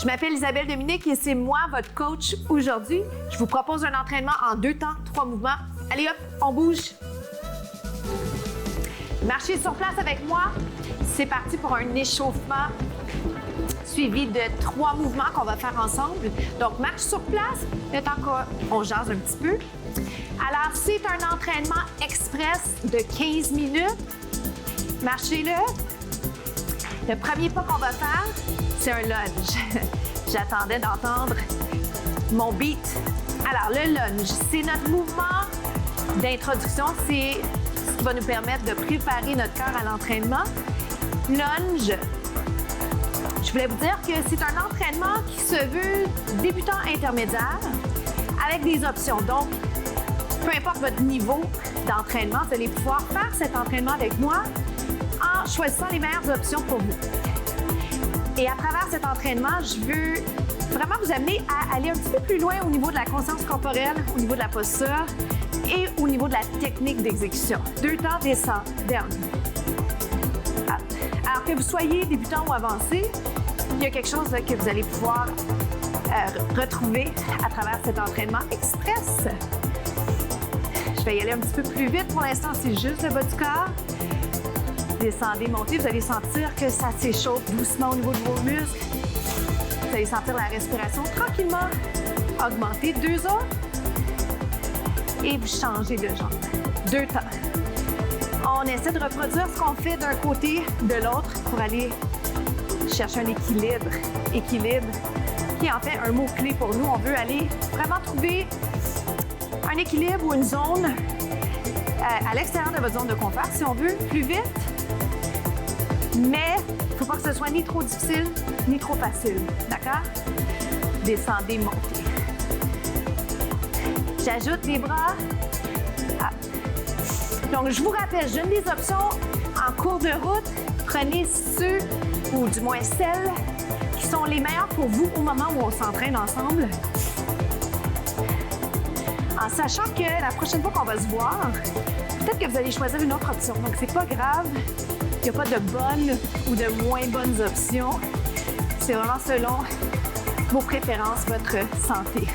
Je m'appelle Isabelle Dominique et c'est moi, votre coach aujourd'hui. Je vous propose un entraînement en 2 temps, 3 mouvements. Allez hop, on bouge. Marchez sur place avec moi. C'est parti pour un échauffement suivi de 3 mouvements qu'on va faire ensemble. Donc, marche sur place, le temps qu'on jase un petit peu. Alors, c'est un entraînement express de 15 minutes. Marchez-le. Le premier pas qu'on va faire, c'est un lunge. J'attendais d'entendre mon beat. Alors, le lunge, c'est notre mouvement d'introduction. C'est ce qui va nous permettre de préparer notre cœur à l'entraînement. Lunge. Je voulais vous dire que c'est un entraînement qui se veut débutant intermédiaire avec des options. Donc, peu importe votre niveau d'entraînement, vous allez pouvoir faire cet entraînement avec moi en choisissant les meilleures options pour vous. Et à travers cet entraînement, je veux vraiment vous amener à aller un petit peu plus loin au niveau de la conscience corporelle, au niveau de la posture et au niveau de la technique d'exécution. 2 temps, descend, down. Alors que vous soyez débutant ou avancé, il y a quelque chose que vous allez pouvoir retrouver à travers cet entraînement express. Je vais y aller un petit peu plus vite. Pour l'instant, c'est juste le bas du corps. Descendez, montez. Vous allez sentir que ça s'échauffe doucement au niveau de vos muscles. Vous allez sentir la respiration tranquillement augmenter. 2 autres. Et vous changez de jambe. 2 temps. On essaie de reproduire ce qu'on fait d'un côté, de l'autre pour aller chercher un équilibre. Équilibre qui est en fait un mot-clé pour nous. On veut aller vraiment trouver un équilibre ou une zone à l'extérieur de votre zone de confort, si on veut, plus vite. Mais il ne faut pas que ce soit ni trop difficile, ni trop facile. D'accord? Descendez, montez. J'ajoute les bras. Donc, je vous rappelle, je donne des options en cours de route. Prenez ceux, ou du moins celles, qui sont les meilleures pour vous au moment où on s'entraîne ensemble. En sachant que la prochaine fois qu'on va se voir, peut-être que vous allez choisir une autre option. Donc, c'est pas grave. Il n'y a pas de bonnes ou de moins bonnes options. C'est vraiment selon vos préférences, votre santé.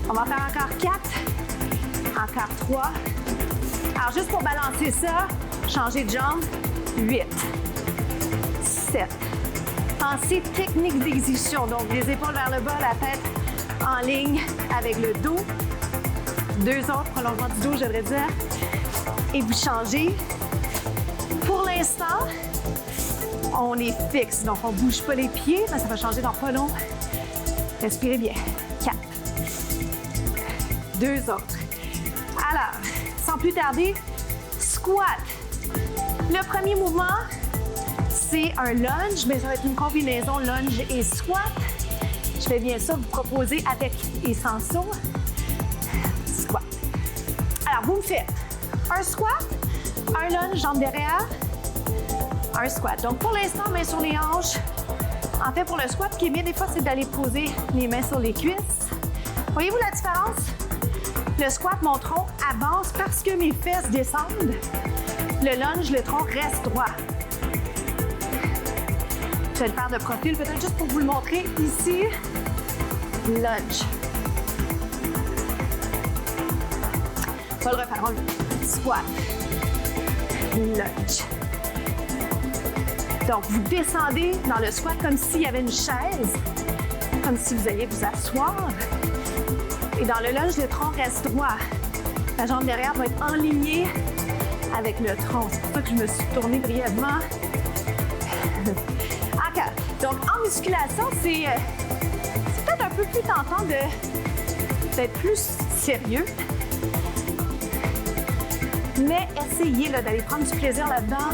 On va faire encore 4, encore 3. Alors, juste pour balancer ça, changez de jambe. 8, 7. Pensez technique d'exécution. Donc, les épaules vers le bas, la tête en ligne avec le dos. 2 autres prolongements du dos, je devrais dire. Et vous changez. Pour l'instant, on est fixe. Donc, on ne bouge pas les pieds, mais ça va changer dans pas long. Respirez bien. 4. 2 autres. Alors, sans plus tarder, squat. Le premier mouvement, c'est un lunge, mais ça va être une combinaison lunge et squat. Je vais bien sûr vous proposer avec et sans saut. Squat. Alors, vous me faites un squat, un lunge, jambes derrière, un squat. Donc, pour l'instant, main sur les hanches. En fait, pour le squat, ce qui est bien des fois, c'est d'aller poser les mains sur les cuisses. Voyez-vous la différence? Le squat, mon tronc avance parce que mes fesses descendent. Le lunge, le tronc reste droit. Je vais le faire de profil, peut-être juste pour vous le montrer. Ici, lunge. On va le refaire. Squat. Lunge. Donc, vous descendez dans le squat comme s'il y avait une chaise, comme si vous alliez vous asseoir. Et dans le lunge, le tronc reste droit. La jambe derrière va être enlignée avec le tronc. C'est pour ça que je me suis tournée brièvement. OK. Donc, en musculation, c'est peut-être un peu plus tentant d'être plus sérieux. Mais essayez d'aller prendre du plaisir là-dedans.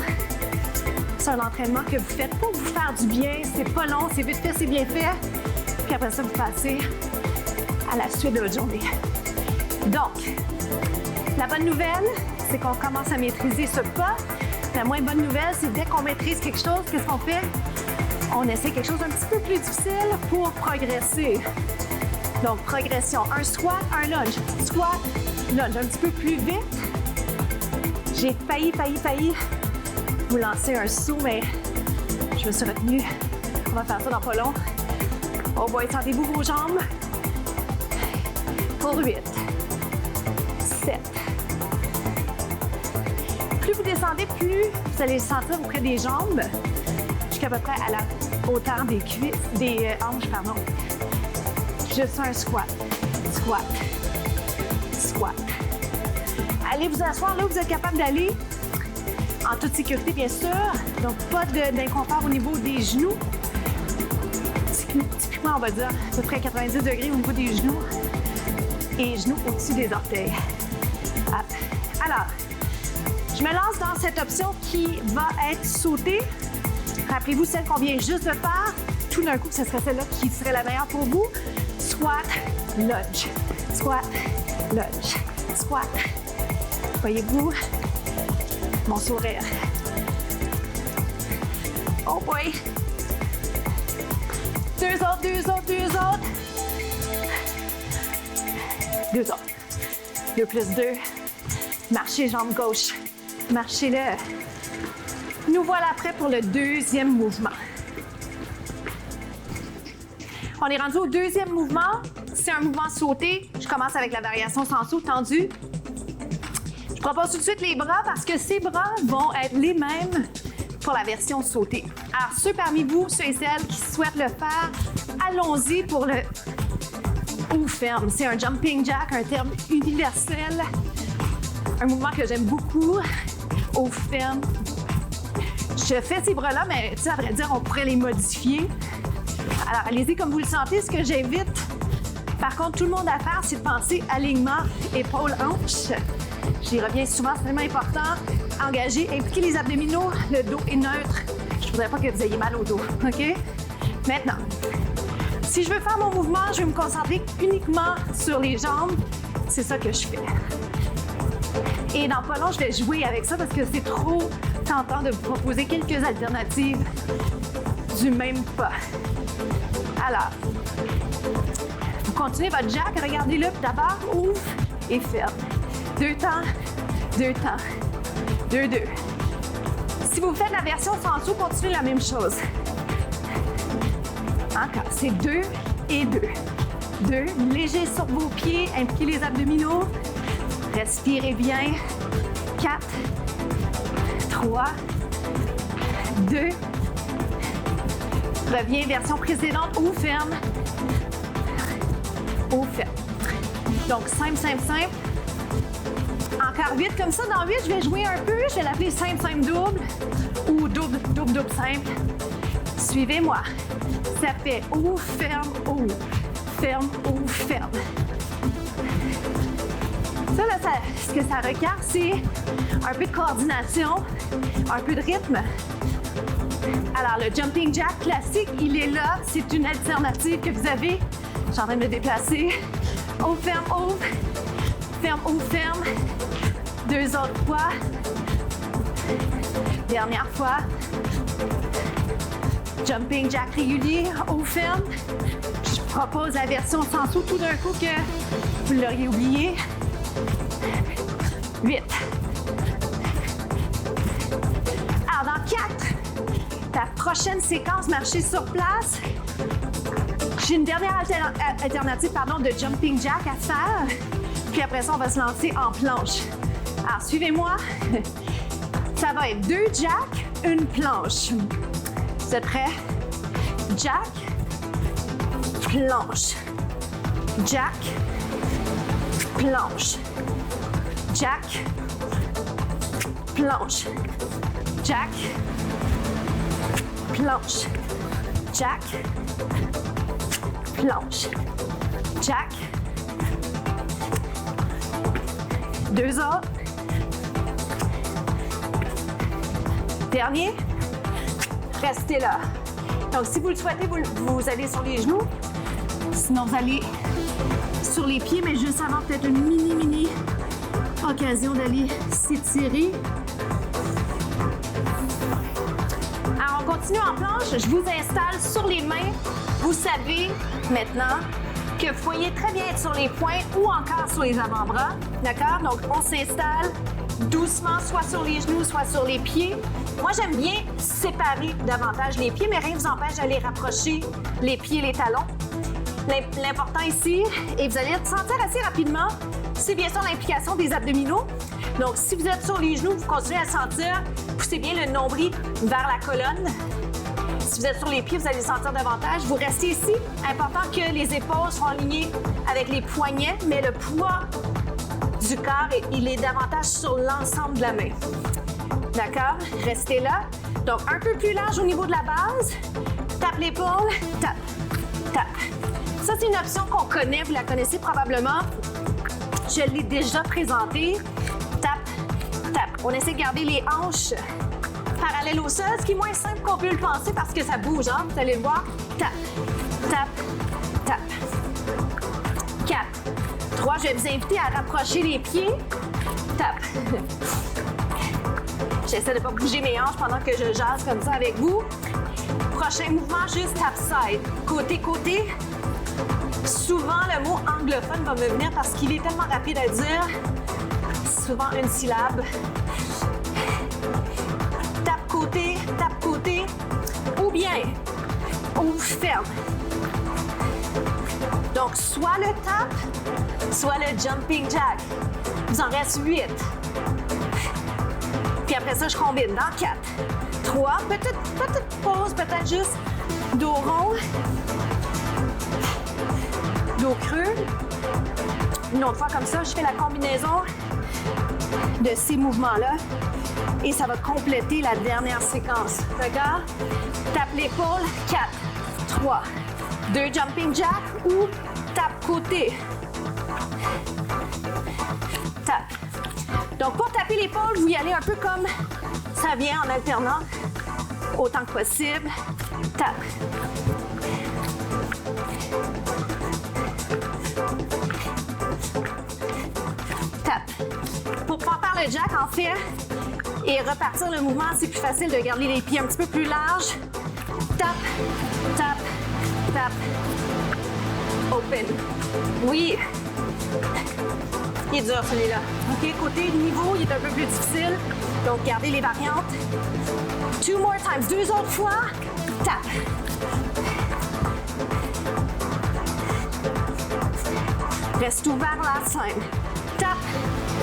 C'est un entraînement que vous faites pour vous faire du bien. C'est pas long, c'est vite fait, c'est bien fait. Puis après ça, vous passez à la suite de votre journée. Donc, la bonne nouvelle, c'est qu'on commence à maîtriser ce pas. La moins bonne nouvelle, c'est dès qu'on maîtrise quelque chose, qu'est-ce qu'on fait? On essaie quelque chose d'un petit peu plus difficile pour progresser. Donc, progression. Un squat, un lunge. Squat, lunge. Un petit peu plus vite. J'ai failli vous lancer un saut, mais je me suis retenue. On va faire ça dans pas long. Oh boy, sentez-vous vos jambes. Pour 8, 7. Plus vous descendez, plus vous allez le sentir auprès des jambes, jusqu'à peu près à la hauteur des cuisses, des hanches, pardon. Juste un squat, squat, squat. Allez vous asseoir là où vous êtes capable d'aller, en toute sécurité bien sûr, donc pas d'inconfort au niveau des genoux. Typiquement, on va dire à peu près 90 degrés au niveau des genoux et genoux au-dessus des orteils. Hop. Alors, je me lance dans cette option qui va être sautée. Rappelez-vous celle qu'on vient juste de faire. Tout d'un coup, ce serait celle-là qui serait la meilleure pour vous. Squat, lunge. Squat, lunge. Squat. Voyez-vous mon sourire. Oh boy! Deux autres, deux autres, deux autres. Deux autres. 2 plus 2. Marchez jambe gauche. Marchez-le. Nous voilà prêts pour le deuxième mouvement. On est rendu au deuxième mouvement. C'est un mouvement sauté. Je commence avec la variation sans saut tendu. Je propose tout de suite les bras parce que ces bras vont être les mêmes pour la version sautée. Alors, ceux parmi vous, ceux et celles qui souhaitent le faire, allons-y pour le haut ferme. C'est un jumping jack, un terme universel. Un mouvement que j'aime beaucoup. Haut ferme. Je fais ces bras-là, mais tu sais, à vrai dire, on pourrait les modifier. Alors, allez-y comme vous le sentez. Ce que j'invite, par contre, tout le monde à faire, c'est de penser alignement, épaule-hanche. J'y reviens souvent, c'est tellement important. Engagez, impliquez les abdominaux, le dos est neutre. Je ne voudrais pas que vous ayez mal au dos, OK? Maintenant, si je veux faire mon mouvement, je vais me concentrer uniquement sur les jambes. C'est ça que je fais. Et dans pas long, je vais jouer avec ça parce que c'est trop tentant de vous proposer quelques alternatives du même pas. Alors, vous continuez votre jack, regardez-le, puis d'abord, ouvre et ferme. 2 temps, 2 temps, 2, 2. Si vous faites la version sans saut, continuez la même chose. Encore, c'est 2 et 2. 2, léger sur vos pieds, impliquez les abdominaux. Respirez bien. 4, 3, 2. Reviens, version précédente, ou ferme. Ou ferme. Donc, simple, simple, simple. Encore 8 comme ça. Dans 8, je vais jouer un peu. Je vais l'appeler simple, simple, double ou double, double, double, simple. Suivez-moi. Ça fait ou, ferme, ou. Ferme, ou, ferme. Ça, là, ce que ça requiert, c'est un peu de coordination, un peu de rythme. Alors, le jumping jack classique, il est là. C'est une alternative que vous avez. Je suis en train de me déplacer. Ouvre, ferme, ouvre. Ferme, ouvre, ferme. 2 autres fois. Dernière fois. Jumping jack régulier, ouvre, ferme. Je propose la version sans saut tout d'un coup que vous l'auriez oublié. 8. Alors, dans 4, ta prochaine séquence, marcher sur place. J'ai une dernière alternative de jumping jack à faire. Puis après ça, on va se lancer en planche. Alors, suivez-moi. Ça va être 2 jacks, une planche. Vous êtes prêts? Jack, planche. Jack, planche. Jack, planche. Jack, planche. Jack, planche. Jack. 2 autres. Dernier. Restez là. Donc, si vous le souhaitez, vous allez sur les genoux. Sinon, vous allez sur les pieds, mais juste avant, peut-être une mini occasion d'aller s'étirer. Alors, on continue en planche. Je vous installe sur les mains. Vous savez maintenant que vous pourriez très bien être sur les poings ou encore sur les avant-bras. D'accord? Donc, on s'installe doucement, soit sur les genoux, soit sur les pieds. Moi, j'aime bien séparer davantage les pieds, mais rien ne vous empêche d'aller rapprocher les pieds et les talons. L'important ici, et vous allez le sentir assez rapidement, c'est bien sûr l'implication des abdominaux. Donc, si vous êtes sur les genoux, vous continuez à sentir, poussez bien le nombril vers la colonne. Si vous êtes sur les pieds, vous allez le sentir davantage. Vous restez ici. Important que les épaules soient alignées avec les poignets, mais le poids du corps, il est davantage sur l'ensemble de la main. D'accord? Restez là. Donc, un peu plus large au niveau de la base. Tape l'épaule, tape, tape. Ça, c'est une option qu'on connaît, vous la connaissez probablement. Je l'ai déjà présentée. Tape, tape. On essaie de garder les hanches parallèles au sol, ce qui est moins simple qu'on peut le penser parce que ça bouge, hein? Vous allez le voir. Tape, tape, tape. 4, 3, je vais vous inviter à rapprocher les pieds. Tape. J'essaie de ne pas bouger mes hanches pendant que je jase comme ça avec vous. Prochain mouvement, juste tap side. Côté, côté. Souvent, le mot anglophone va me venir parce qu'il est tellement rapide à dire. Souvent une syllabe. Tape côté, ou bien, ou ferme. Donc, soit le tap, soit le jumping jack. Vous en reste 8. Puis après ça, je combine dans 4, 3, petite pause, peut-être juste dos rond, dos creux. Une autre fois comme ça, je fais la combinaison de ces mouvements-là et ça va compléter la dernière séquence. D'accord? Tape l'épaule, 4, 3, 2 jumping jack ou tape côté. Tape. Donc, pour taper l'épaule, vous y allez un peu comme ça vient en alternant autant que possible. Tape. Tape. Pour pouvoir faire le jack, en fait, et repartir le mouvement, c'est plus facile de garder les pieds un petit peu plus larges. Tape, tape, tape. Open. Oui. Il est dur celui-là. OK, côté niveau, il est un peu plus difficile. Donc, gardez les variantes. 2 more times. 2 autres fois. Tap. Reste ouvert la scène. Tap,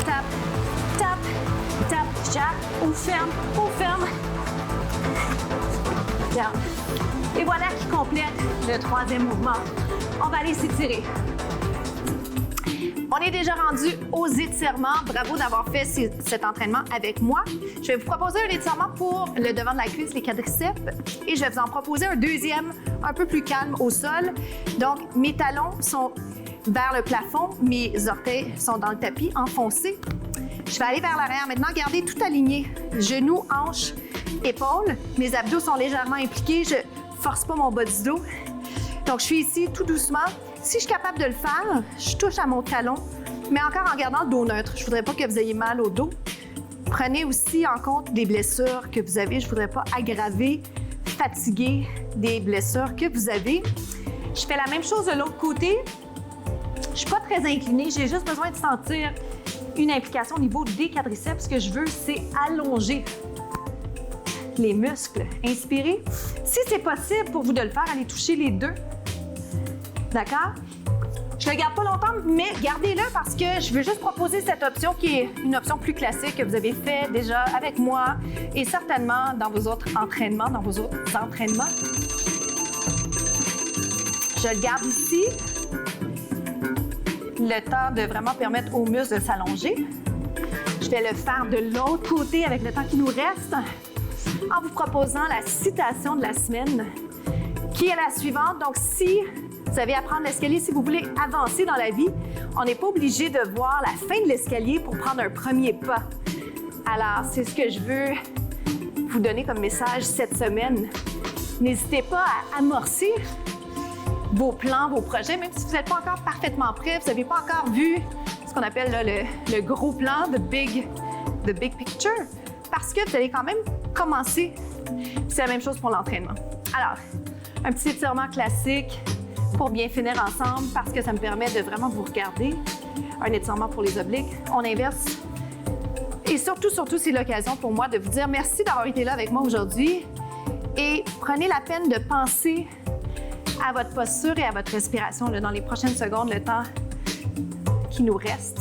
tap, tap, tap. Jack, ou ferme, ou ferme. Garde. Et voilà qui complète le 3e mouvement. On va aller s'étirer. On est déjà rendu aux étirements. Bravo d'avoir fait cet entraînement avec moi. Je vais vous proposer un étirement pour le devant de la cuisse, les quadriceps, et je vais vous en proposer un deuxième, un peu plus calme au sol. Donc, mes talons sont vers le plafond, mes orteils sont dans le tapis, enfoncés. Je vais aller vers l'arrière. Maintenant, gardez tout aligné. Genoux, hanches, épaules. Mes abdos sont légèrement impliqués. Je force pas mon bas du dos. Donc, je suis ici tout doucement. Si je suis capable de le faire, je touche à mon talon, mais encore en gardant le dos neutre. Je ne voudrais pas que vous ayez mal au dos. Prenez aussi en compte des blessures que vous avez. Je ne voudrais pas aggraver, fatiguer des blessures que vous avez. Je fais la même chose de l'autre côté. Je ne suis pas très inclinée. J'ai juste besoin de sentir une implication au niveau des quadriceps. Ce que je veux, c'est allonger les muscles. Inspirez. Si c'est possible pour vous de le faire, allez toucher les deux. D'accord? Je ne le garde pas longtemps, mais gardez-le parce que je veux juste proposer cette option qui est une option plus classique que vous avez fait déjà avec moi et certainement dans vos autres entraînements, Je le garde ici. Le temps de vraiment permettre aux muscles de s'allonger. Je vais le faire de l'autre côté avec le temps qui nous reste en vous proposant la citation de la semaine qui est la suivante. Donc, si vous avez à prendre l'escalier, si vous voulez avancer dans la vie, on n'est pas obligé de voir la fin de l'escalier pour prendre un premier pas. Alors, c'est ce que je veux vous donner comme message cette semaine. N'hésitez pas à amorcer vos plans, vos projets, même si vous n'êtes pas encore parfaitement prêt, vous n'avez pas encore vu ce qu'on appelle là, le gros plan, the big picture, parce que vous allez quand même commencer. C'est la même chose pour l'entraînement. Alors, un petit étirement classique pour bien finir ensemble parce que ça me permet de vraiment vous regarder. Un étirement pour les obliques. On inverse. Et surtout, c'est l'occasion pour moi de vous dire merci d'avoir été là avec moi aujourd'hui et prenez la peine de penser à votre posture et à votre respiration là, dans les prochaines secondes, le temps qui nous reste.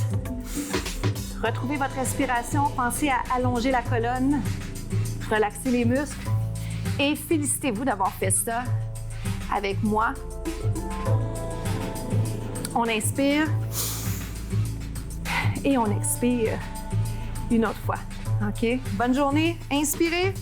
Retrouvez votre respiration, pensez à allonger la colonne, relaxer les muscles et félicitez-vous d'avoir fait ça avec moi. On inspire et on expire une autre fois. OK? Bonne journée. Inspirez.